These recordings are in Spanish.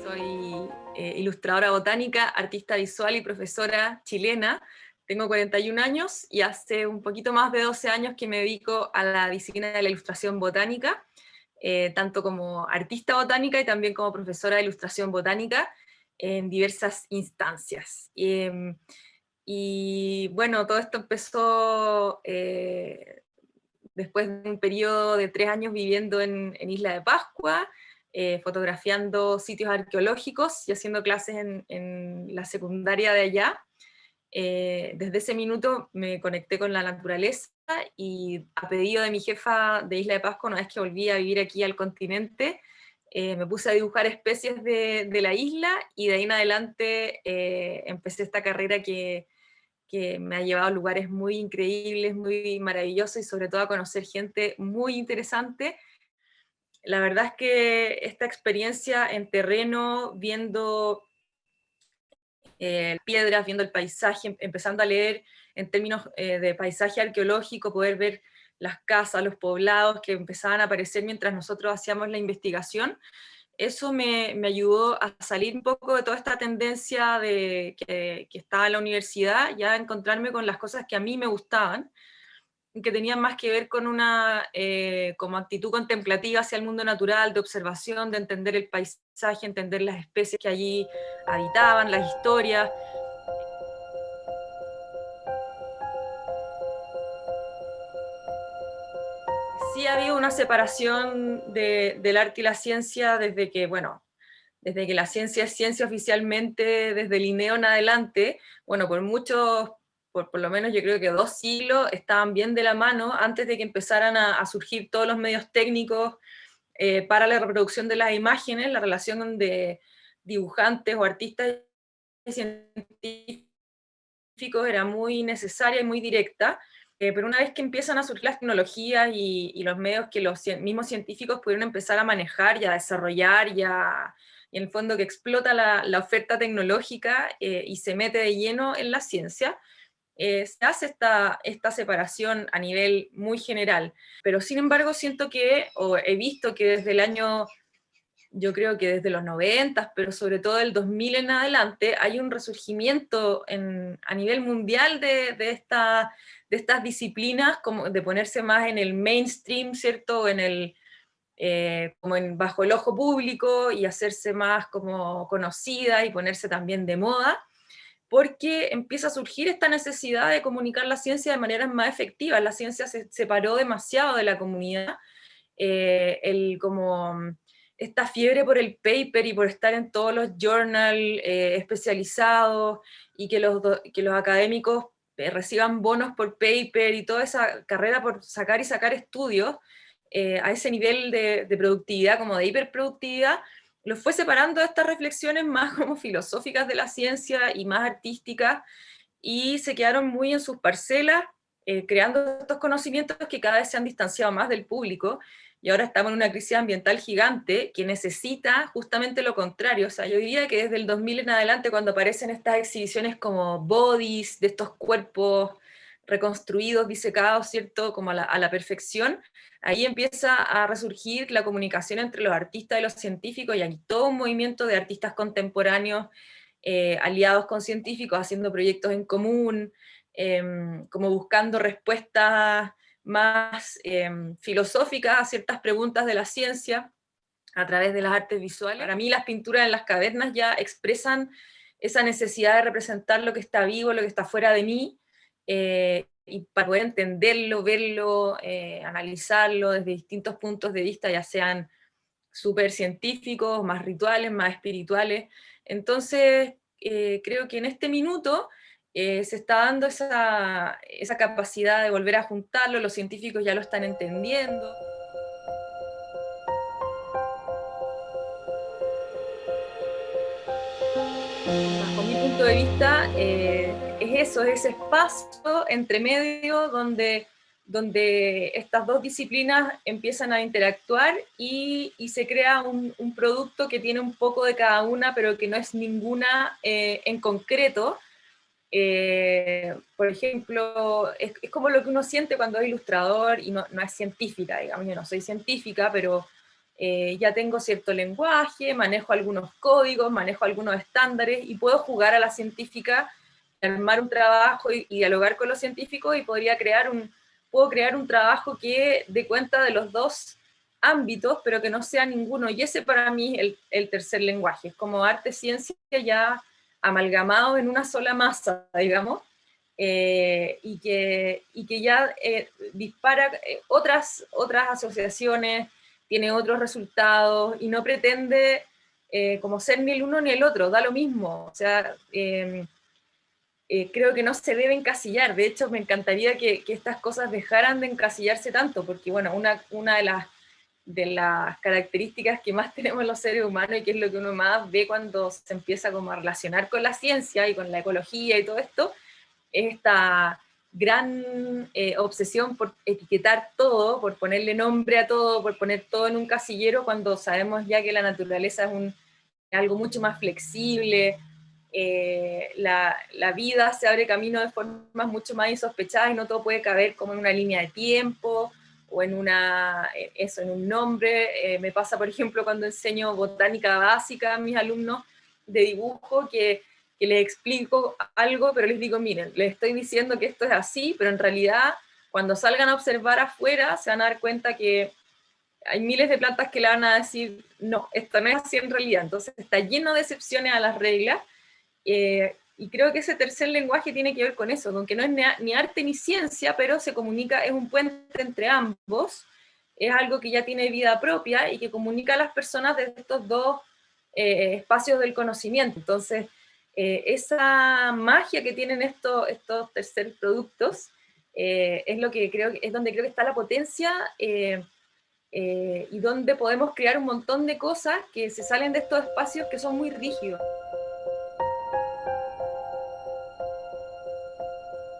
Soy ilustradora botánica, artista visual y profesora chilena. Tengo 41 años y hace un poquito más de 12 años que me dedico a la disciplina de la ilustración botánica, tanto como artista botánica y también como profesora de ilustración botánica en diversas instancias. Y bueno, todo esto empezó después de un periodo de 3 años viviendo en Isla de Pascua, fotografiando sitios arqueológicos y haciendo clases en la secundaria de allá. Desde ese minuto me conecté con la naturaleza y a pedido de mi jefa de Isla de Pascua, una vez que volví a vivir aquí al continente, me puse a dibujar especies de la isla y de ahí en adelante empecé esta carrera que me ha llevado a lugares muy increíbles, muy maravillosos y sobre todo a conocer gente muy interesante. La verdad es que esta experiencia en terreno, viendo piedras, viendo el paisaje, empezando a leer en términos de paisaje arqueológico, poder ver las casas, los poblados que empezaban a aparecer mientras nosotros hacíamos la investigación, eso me ayudó a salir un poco de toda esta tendencia que estaba en la universidad, ya a encontrarme con las cosas que a mí me gustaban, que tenían más que ver con una como actitud contemplativa hacia el mundo natural, de observación, de entender el paisaje, entender las especies que allí habitaban, las historias. Sí ha habido una separación del arte y la ciencia desde que, bueno, desde que la ciencia es ciencia oficialmente, desde Linneo en adelante, bueno, por muchos, por lo menos yo creo que 2 siglos estaban bien de la mano antes de que empezaran a surgir todos los medios técnicos para la reproducción de las imágenes, la relación de dibujantes o artistas y científicos era muy necesaria y muy directa, pero una vez que empiezan a surgir las tecnologías y los medios que los mismos científicos pudieron empezar a manejar y a desarrollar y en el fondo que explota la oferta tecnológica y se mete de lleno en la ciencia, se hace esta separación a nivel muy general. Pero sin embargo siento que, o he visto que desde el año, yo creo que desde los 90, pero sobre todo del 2000 en adelante, hay un resurgimiento a nivel mundial de estas disciplinas, como de ponerse más en el mainstream, ¿cierto? Como bajo el ojo público y hacerse más como conocida y ponerse también de moda, porque empieza a surgir esta necesidad de comunicar la ciencia de maneras más efectivas. La ciencia se separó demasiado de la comunidad, como esta fiebre por el paper y por estar en todos los journals especializados y que los académicos reciban bonos por paper y toda esa carrera por sacar y sacar estudios a ese nivel de productividad, como de hiperproductividad, los fue separando de estas reflexiones más como filosóficas de la ciencia y más artísticas, y se quedaron muy en sus parcelas, creando estos conocimientos que cada vez se han distanciado más del público, y ahora estamos en una crisis ambiental gigante que necesita justamente lo contrario. O sea, yo diría que desde el 2000 en adelante, cuando aparecen estas exhibiciones como bodies, de estos cuerpos reconstruidos, disecados, ¿cierto? Como a la perfección, ahí empieza a resurgir la comunicación entre los artistas y los científicos, y hay todo un movimiento de artistas contemporáneos aliados con científicos, haciendo proyectos en común, como buscando respuestas más filosóficas a ciertas preguntas de la ciencia a través de las artes visuales. Para mí las pinturas en las cavernas ya expresan esa necesidad de representar lo que está vivo, lo que está fuera de mí, y para poder entenderlo, verlo, analizarlo desde distintos puntos de vista, ya sean súper científicos, más rituales, más espirituales. Entonces, creo que en este minuto se está dando esa capacidad de volver a juntarlo, los científicos ya lo están entendiendo. Bajo mi punto de vista, es eso, es ese espacio entre medio donde estas dos disciplinas empiezan a interactuar y se crea un producto que tiene un poco de cada una, pero que no es ninguna en concreto. Por ejemplo, es como lo que uno siente cuando es ilustrador y no es científica, digamos. Yo no soy científica, pero ya tengo cierto lenguaje, manejo algunos códigos, manejo algunos estándares, y puedo jugar a la científica, armar un trabajo y dialogar con los científicos, y puedo crear un trabajo que dé cuenta de los dos ámbitos, pero que no sea ninguno. Y ese para mí es el tercer lenguaje, es como arte-ciencia ya amalgamado en una sola masa, digamos, y que ya dispara otras asociaciones, tiene otros resultados, y no pretende como ser ni el uno ni el otro, da lo mismo. O sea, creo que no se debe encasillar. De hecho, me encantaría que estas cosas dejaran de encasillarse tanto, porque bueno, una de las características que más tenemos los seres humanos, y que es lo que uno más ve cuando se empieza como a relacionar con la ciencia y con la ecología y todo esto, es esta gran obsesión por etiquetar todo, por ponerle nombre a todo, por poner todo en un casillero, cuando sabemos ya que la naturaleza es algo mucho más flexible. La vida se abre camino de formas mucho más insospechadas, y no todo puede caber como en una línea de tiempo o en un nombre. Me pasa, por ejemplo, cuando enseño botánica básica a mis alumnos de dibujo, que les explico algo, pero les digo, miren, les estoy diciendo que esto es así, pero en realidad cuando salgan a observar afuera se van a dar cuenta que hay miles de plantas que le van a decir, no, esto no es así en realidad. Entonces está lleno de excepciones a las reglas, y creo que ese tercer lenguaje tiene que ver con eso, con que no es ni arte ni ciencia, pero se comunica, es un puente entre ambos, es algo que ya tiene vida propia y que comunica a las personas desde estos dos espacios del conocimiento. Entonces, esa magia que tienen estos tercer productos es lo que creo, es donde creo que está la potencia, y donde podemos crear un montón de cosas que se salen de estos espacios que son muy rígidos.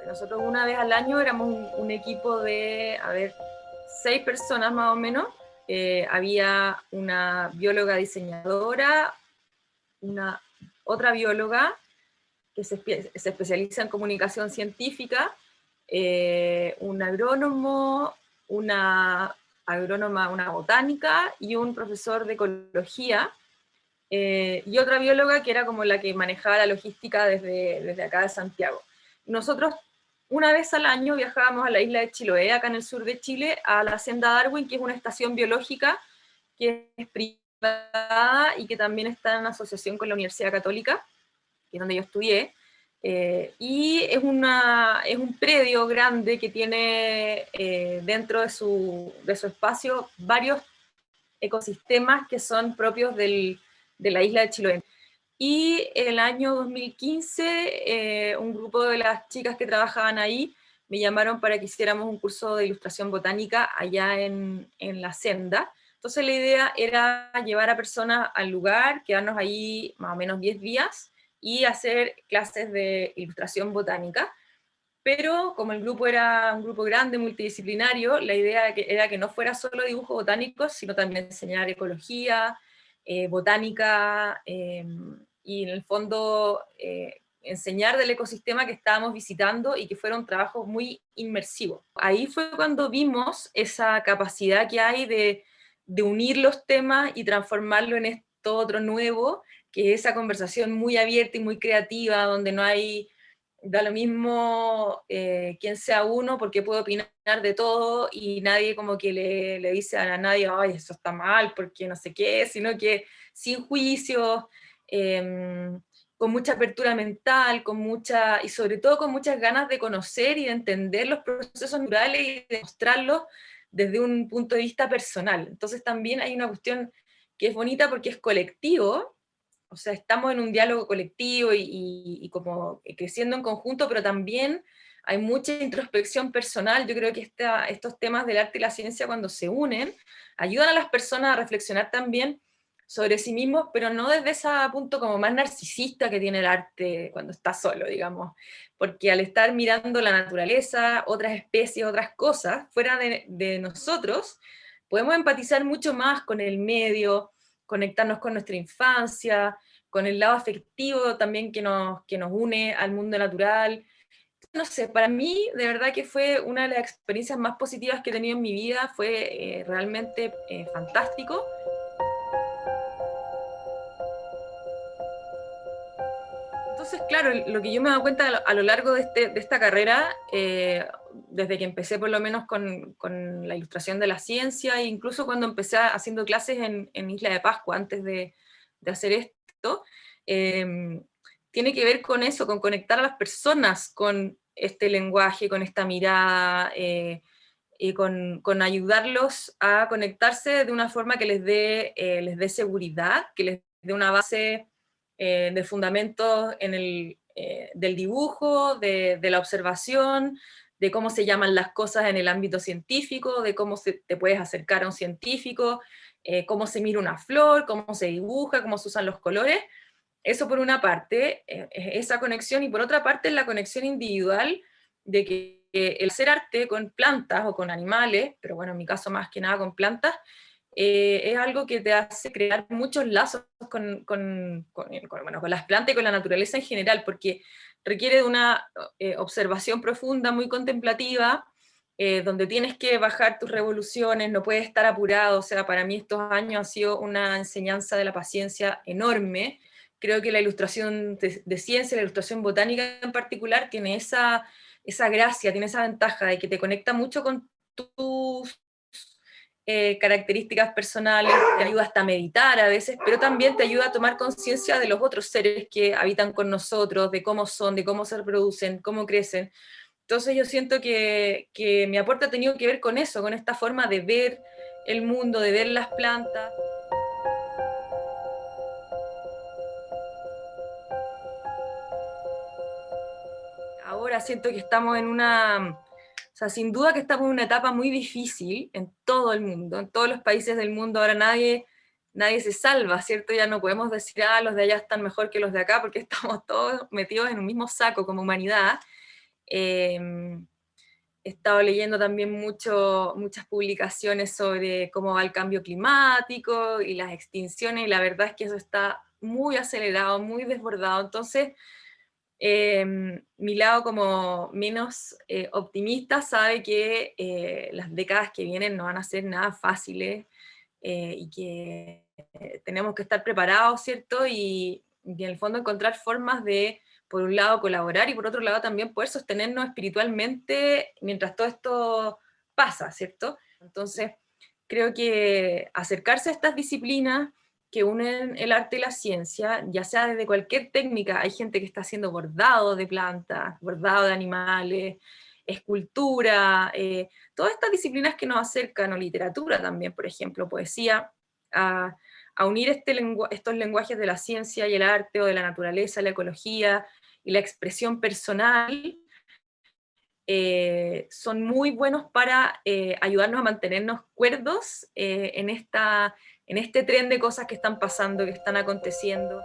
Nosotros una vez al año éramos un equipo de, a ver, 6 personas más o menos. Había una bióloga diseñadora, una otra bióloga que se especializa en comunicación científica, un agrónomo, una agrónoma, una botánica, y un profesor de ecología, y otra bióloga que era como la que manejaba la logística desde acá de Santiago. Nosotros una vez al año viajábamos a la isla de Chiloé, acá en el sur de Chile, a la Senda Darwin, que es una estación biológica que es privada y que también está en asociación con la Universidad Católica, que es donde yo estudié. Y es un predio grande que tiene dentro de su espacio varios ecosistemas que son propios de la isla de Chiloé. Y el año 2015, un grupo de las chicas que trabajaban ahí me llamaron para que hiciéramos un curso de ilustración botánica allá en la Senda. Entonces la idea era llevar a personas al lugar, quedarnos ahí más o menos 10 días y hacer clases de ilustración botánica. Pero como el grupo era un grupo grande, multidisciplinario, la idea era que no fuera solo dibujo botánico, sino también enseñar ecología, botánica, y en el fondo enseñar del ecosistema que estábamos visitando, y que fuera un trabajo muy inmersivo. Ahí fue cuando vimos esa capacidad que hay de unir los temas y transformarlo en esto otro nuevo, que es esa conversación muy abierta y muy creativa, donde no hay, da lo mismo quién sea uno, porque puede opinar de todo, y nadie como que le dice a nadie, ay, eso está mal, porque no sé qué, sino que sin juicios, eh, con mucha apertura mental, y sobre todo con muchas ganas de conocer y de entender los procesos naturales y de mostrarlos desde un punto de vista personal. Entonces también hay una cuestión que es bonita porque es colectivo. O sea, estamos en un diálogo colectivo y como creciendo en conjunto, pero también hay mucha introspección personal. Yo creo que estos temas del arte y la ciencia, cuando se unen, ayudan a las personas a reflexionar también sobre sí mismos, pero no desde ese punto como más narcisista que tiene el arte cuando está solo, digamos, porque al estar mirando la naturaleza, otras especies, otras cosas, fuera de nosotros, podemos empatizar mucho más con el medio, conectarnos con nuestra infancia, con el lado afectivo también que nos une al mundo natural. No sé, para mí de verdad que fue una de las experiencias más positivas que he tenido en mi vida, fue realmente fantástico. claro, lo que yo me he dado cuenta a lo largo de esta carrera, desde que empecé por lo menos con la ilustración de la ciencia, e incluso cuando empecé haciendo clases en Isla de Pascua, antes de hacer esto, eh, tiene que ver con eso, con conectar a las personas con este lenguaje, con esta mirada, y con ayudarlos a conectarse de una forma que les dé seguridad, que les dé una base de fundamentos del dibujo, de la observación, de cómo se llaman las cosas en el ámbito científico, de cómo te puedes acercar a un científico, cómo se mira una flor, cómo se dibuja, cómo se usan los colores. Eso por una parte, esa conexión, y por otra parte la conexión individual de que el hacer arte con plantas o con animales, pero bueno, en mi caso más que nada con plantas, es algo que te hace crear muchos lazos bueno, con las plantas y con la naturaleza en general, porque requiere de una observación profunda, muy contemplativa, donde tienes que bajar tus revoluciones, no puedes estar apurado. O sea, para mí estos años han sido una enseñanza de la paciencia enorme. Creo que la ilustración de ciencia, la ilustración botánica en particular, tiene esa gracia, tiene esa ventaja de que te conecta mucho con tus características personales, te ayuda hasta a meditar a veces, pero también te ayuda a tomar conciencia de los otros seres que habitan con nosotros, de cómo son, de cómo se reproducen, cómo crecen. Entonces yo siento que mi aporte ha tenido que ver con eso, con esta forma de ver el mundo, de ver las plantas. Ahora siento que estamos en o sea, sin duda que estamos en una etapa muy difícil en todo el mundo, en todos los países del mundo. Ahora nadie se salva, ¿cierto? Ya no podemos decir, los de allá están mejor que los de acá, porque estamos todos metidos en un mismo saco como humanidad. Eh, He estado leyendo también muchas publicaciones sobre cómo va el cambio climático y las extinciones, y la verdad es que eso está muy acelerado, muy desbordado. Entonces, mi lado como menos optimista sabe que las décadas que vienen no van a ser nada fáciles, y que tenemos que estar preparados, ¿cierto? Y en el fondo encontrar formas de, por un lado, colaborar, y por otro lado también poder sostenernos espiritualmente mientras todo esto pasa, ¿cierto? Entonces, creo que acercarse a estas disciplinas que unen el arte y la ciencia, ya sea desde cualquier técnica. Hay gente que está haciendo bordado de plantas, bordado de animales, escultura, todas estas disciplinas que nos acercan, o literatura también, por ejemplo, poesía, a, a unir estos lenguajes de la ciencia y el arte, o de la naturaleza, la ecología y la expresión personal, son muy buenos para ayudarnos a mantenernos cuerdos en este tren de cosas que están pasando, que están aconteciendo.